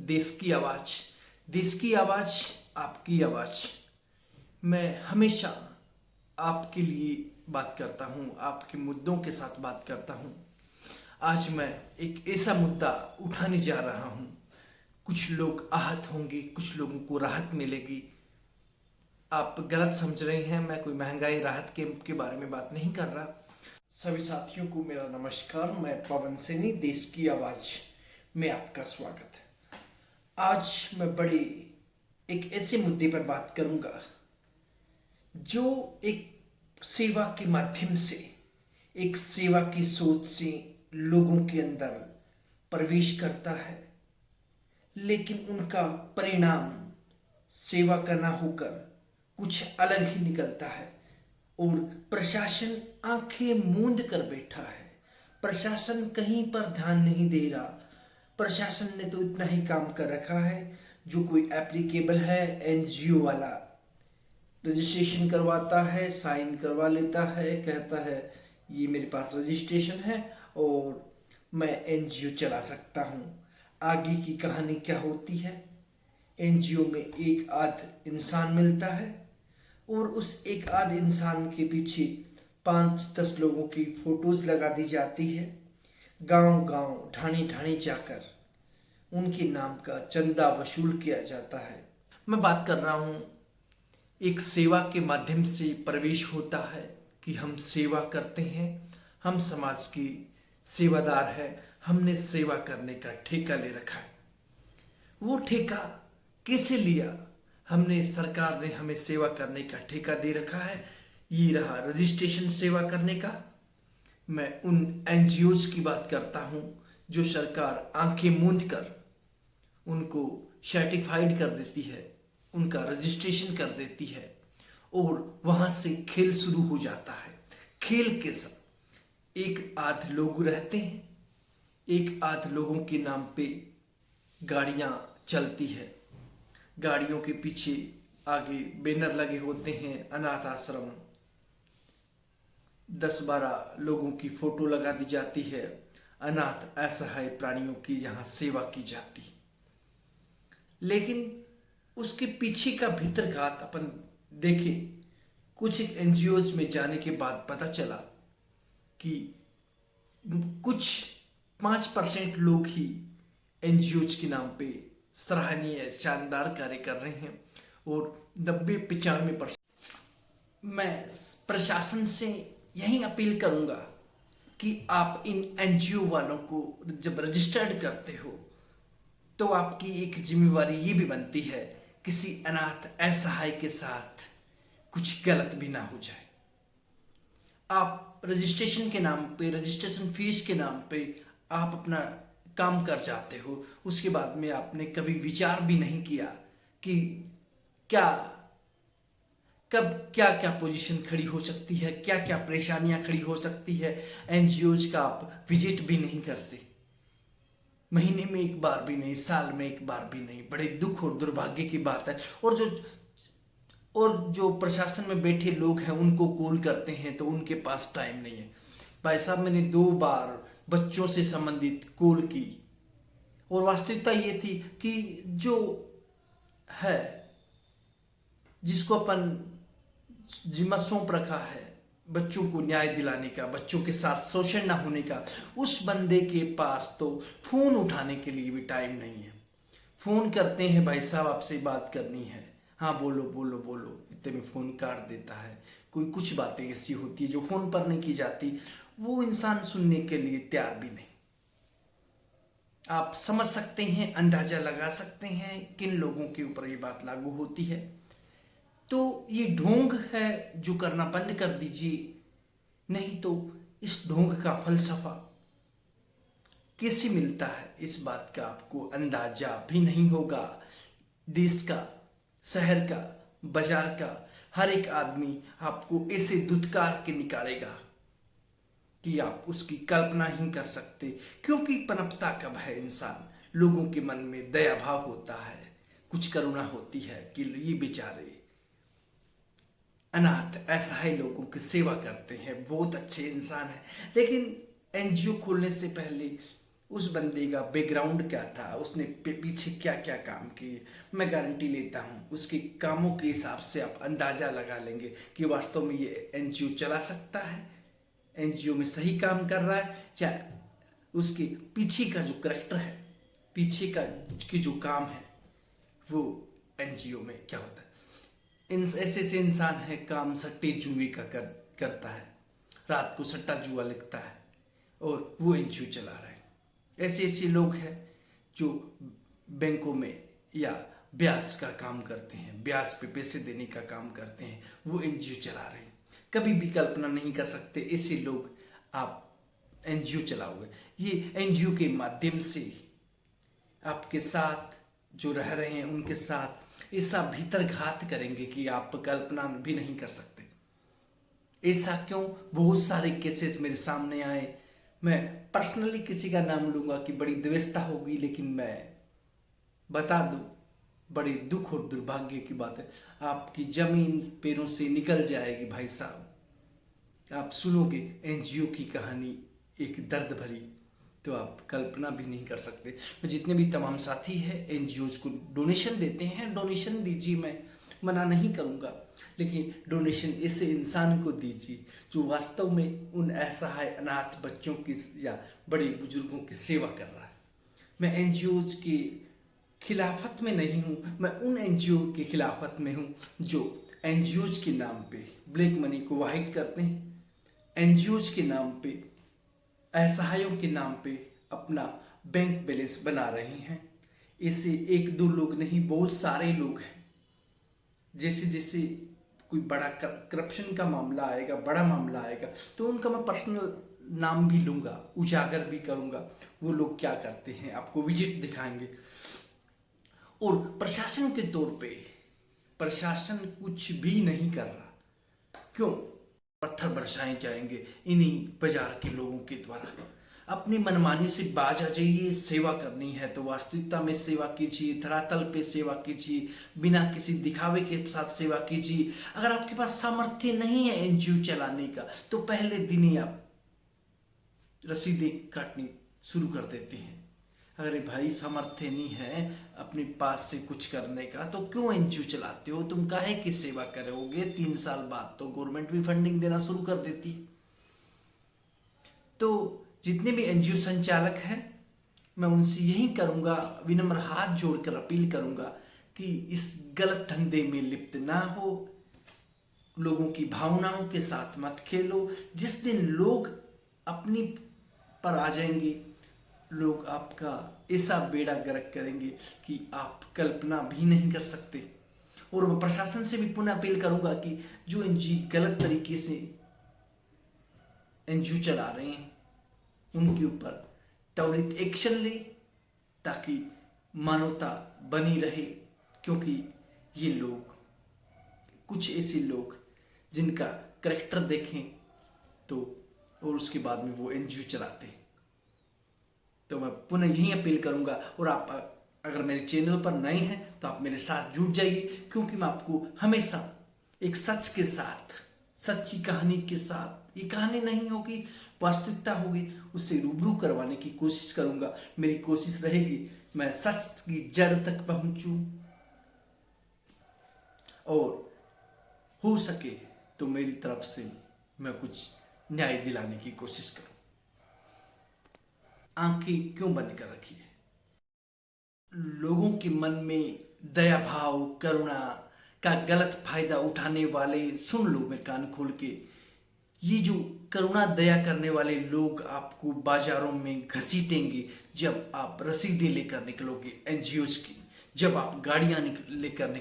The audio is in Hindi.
देश की आवाज़। देश की आवाज़, आपकी आवाज़। मैं हमेशा आपके लिए बात करता हूँ, आपके मुद्दों के साथ बात करता हूँ। आज मैं एक ऐसा मुद्दा उठाने जा रहा हूँ। कुछ लोग आहत होंगे, कुछ लोगों को राहत मिलेगी। आप गलत समझ रहे हैं, मैं कोई महंगाई राहत के बारे में बात नहीं कर रहा। सभी साथियों को मेरा नमस्कार। मैं पवन सैनी, देश की आवाज़ में आपका स्वागत है। आज मैं बड़े एक ऐसे मुद्दे पर बात करूंगा जो एक सेवा के माध्यम से, एक सेवा की सोच से लोगों के अंदर प्रवेश करता है, लेकिन उनका परिणाम सेवा का ना होकर कुछ अलग ही निकलता है। और प्रशासन आंखें मूंद कर बैठा है। प्रशासन कहीं पर ध्यान नहीं दे रहा। प्रशासन ने तो इतना ही काम कर रखा है, जो कोई एप्लीकेबल है एनजीओ वाला रजिस्ट्रेशन करवाता है, साइन करवा लेता है, कहता है ये मेरे पास रजिस्ट्रेशन है और मैं एनजीओ चला सकता हूँ। आगे की कहानी क्या होती है? एनजीओ में एक आध इंसान मिलता है और उस एक आध इंसान के पीछे 5-10 लोगों की फोटोज लगा दी जाती है। गांव गांव, ढाणी ढाणी जाकर उनके नाम का चंदा वसूल किया जाता है। मैं बात कर रहा हूँ, एक सेवा के माध्यम से प्रवेश होता है कि हम सेवा करते हैं, हम समाज की सेवादार है, हमने सेवा करने का ठेका ले रखा है। वो ठेका कैसे लिया? हमने, सरकार ने हमें सेवा करने का ठेका दे रखा है। ये रहा रजिस्ट्रेशन सेवा करने का। मैं उन एनजीओज की बात करता हूँ जो सरकार आंखें मूंद कर उनको सर्टिफाइड कर देती है, उनका रजिस्ट्रेशन कर देती है और वहाँ से खेल शुरू हो जाता है। खेल के साथ एक आध लोग रहते हैं, एक आध लोगों के नाम पे गाड़ियाँ चलती है। गाड़ियों के पीछे आगे बैनर लगे होते हैं, अनाथ आश्रम। 10-12 लोगों की फोटो लगा दी जाती है, अनाथ असहाय प्राणियों की जहाँ सेवा की जाती है। लेकिन उसके पीछे का भीतर घात अपन देखें, कुछ एनजीओज में जाने के बाद पता चला कि कुछ 5% लोग ही एनजीओज के नाम पे सराहनीय शानदार कार्य कर रहे हैं और 90-95%। मैं प्रशासन से यही अपील करूंगा कि आप इन एनजीओ वालों को जब रजिस्टर्ड करते हो तो आपकी एक जिम्मेवारी ये भी बनती है, किसी अनाथ असहाय के साथ कुछ गलत भी ना हो जाए। आप रजिस्ट्रेशन के नाम पे, रजिस्ट्रेशन फीस के नाम पे आप अपना काम कर जाते हो, उसके बाद में आपने कभी विचार भी नहीं किया कि क्या, कब क्या क्या पोजीशन खड़ी हो सकती है, क्या क्या परेशानियां खड़ी हो सकती है। एनजीओज का आप विजिट भी नहीं करते, महीने में एक बार भी नहीं, साल में एक बार भी नहीं। बड़े दुख और दुर्भाग्य की बात है। और जो प्रशासन में बैठे लोग हैं उनको कॉल करते हैं तो उनके पास टाइम नहीं है। भाई साहब, मैंने 2 बार बच्चों से संबंधित कॉल की और वास्तविकता ये थी कि जो है, जिसको अपन जिम्मा सौंप रखा है बच्चों को न्याय दिलाने का, बच्चों के साथ शोषण ना होने का, उस बंदे के पास तो फोन उठाने के लिए भी टाइम नहीं है। फोन करते हैं, भाई साहब आपसे बात करनी है, हाँ बोलो बोलो बोलो, इतने में फोन काट देता है। कोई कुछ बातें ऐसी होती है जो फोन पर नहीं की जाती, वो इंसान सुनने के लिए तैयार भी नहीं। आप समझ सकते हैं, अंदाजा लगा सकते हैं किन लोगों के ऊपर ये बात लागू होती है। तो ये ढोंग है जो करना बंद कर दीजिए, नहीं तो इस ढोंग का फलसफा कैसे मिलता है इस बात का आपको अंदाजा भी नहीं होगा। देश का, शहर का, बाजार का हर एक आदमी आपको ऐसे दुत्कार के निकालेगा कि आप उसकी कल्पना ही कर सकते। क्योंकि पनपता कब है इंसान, लोगों के मन में दया भाव होता है, कुछ करुणा होती है कि ये बेचारे अनाथ असहाय लोगों की सेवा करते हैं, बहुत अच्छे इंसान हैं। लेकिन एनजीओ खोलने से पहले उस बंदे का बैकग्राउंड क्या था, उसने पीछे क्या क्या काम किए। मैं गारंटी लेता हूँ उसके कामों के हिसाब से आप अंदाजा लगा लेंगे कि वास्तव में ये एनजीओ चला सकता है, एनजीओ में सही काम कर रहा है, या उसके पीछे का जो करैक्टर है, पीछे का की जो काम है वो एनजीओ में क्या होता है। ऐसे ऐसे इंसान है काम सट्टे जुए का करता है, रात को सट्टा जुआ लिखता है और वो एनजीओ चला रहा है। ऐसे ऐसे लोग हैं जो बैंकों में या ब्याज का काम करते हैं, ब्याज पे पैसे देने का काम करते हैं, वो एनजीओ चला रहे हैं। कभी भी कल्पना नहीं कर सकते ऐसे लोग आप एनजीओ चलाओगे। ये एनजीओ के माध्यम से आपके साथ जो रह रहे हैं उनके साथ ऐसा भीतर घात करेंगे कि आप कल्पना भी नहीं कर सकते। ऐसा क्यों? बहुत सारे केसेस मेरे सामने आए। मैं पर्सनली किसी का नाम लूंगा कि बड़ी द्वेषता होगी, लेकिन मैं बता दूं बड़ी दुख और दुर्भाग्य की बात है, आपकी जमीन पैरों से निकल जाएगी भाई साहब। आप सुनोगे एनजीओ की कहानी एक दर्द भरी, तो आप कल्पना भी नहीं कर सकते। तो जितने भी तमाम साथी हैं एनजीओज को डोनेशन देते हैं, डोनेशन दीजिए, मैं मना नहीं करूँगा, लेकिन डोनेशन ऐसे इंसान को दीजिए जो वास्तव में उन असहाय अनाथ बच्चों की या बड़े बुजुर्गों की सेवा कर रहा है। मैं एनजीओज की खिलाफत में नहीं हूँ, मैं उन एनजीओ के खिलाफत में हूँ जो एनजीओज के नाम पे ब्लैक मनी को वाहिट करते हैं, एनजीओज के नाम पे असहायों के नाम पे अपना बैंक बैलेंस बना रहे हैं। ऐसे एक दो लोग नहीं, बहुत सारे लोग हैं। जैसे जैसे कोई बड़ा करप्शन का मामला आएगा, बड़ा मामला आएगा, तो उनका मैं पर्सनल नाम भी लूंगा, उजागर भी करूंगा, वो लोग क्या करते हैं आपको विजिट दिखाएंगे। और प्रशासन के तौर पे प्रशासन कुछ भी नहीं कर रहा, क्यों? पत्थर बरसाए जाएंगे इन्हीं बाजार के लोगों के द्वारा। अपनी मनमानी से बाज आ जाइए। सेवा करनी है तो वास्तविकता में सेवा कीजिए, धरातल पे सेवा कीजिए, बिना किसी दिखावे के साथ सेवा कीजिए। अगर आपके पास सामर्थ्य नहीं है एनजीओ चलाने का, तो पहले दिन ही आप रसीदें काटनी शुरू कर देते हैं। अरे भाई सामर्थ्य नहीं है अपने पास से कुछ करने का, तो क्यों एनजीओ चलाते हो? तुम काहे की सेवा करोगे? 3 साल बाद तो गवर्नमेंट भी फंडिंग देना शुरू कर देती। तो जितने भी एनजीओ संचालक हैं, मैं उनसे यही करूंगा, विनम्र हाथ जोड़कर अपील करूंगा कि इस गलत धंधे में लिप्त ना हो, लोगों की भावनाओं के साथ मत खेलो। जिस दिन लोग अपनी पर आ जाएंगे, लोग आपका ऐसा बेड़ा गर्क करेंगे कि आप कल्पना भी नहीं कर सकते। और मैं प्रशासन से भी पुनः अपील करूंगा कि जो एनजीओ गलत तरीके से एनजीओ चला रहे हैं उनके ऊपर त्वरित एक्शन ले, ताकि मानवता बनी रहे। क्योंकि ये लोग, कुछ ऐसे लोग जिनका करैक्टर देखें तो, और उसके बाद में वो एनजीओ चलाते हैं। तो मैं पुनः यही अपील करूंगा। और आप अगर मेरे चैनल पर नए हैं तो आप मेरे साथ जुड़ जाइए, क्योंकि मैं आपको हमेशा एक सच के साथ, सच्ची कहानी के साथ, ये कहानी नहीं होगी, वास्तविकता होगी, उससे रूबरू करवाने की कोशिश करूंगा। मेरी कोशिश रहेगी मैं सच की जड़ तक पहुंचूं, और हो सके तो मेरी तरफ से मैं कुछ न्याय दिलाने की कोशिश करूं। आंखें क्यों बंद कर रखी है? लोगों के मन में दया भाव, करुणा का गलत फायदा उठाने वाले, सुन लो मैं कान खोल के, ये जो करुणा दया करने वाले लोग आपको बाजारों में घसीटेंगे जब आप रसीदें लेकर निकलोगे एनजीओज की, जब आप गाड़ियां लेकर निकलोगे।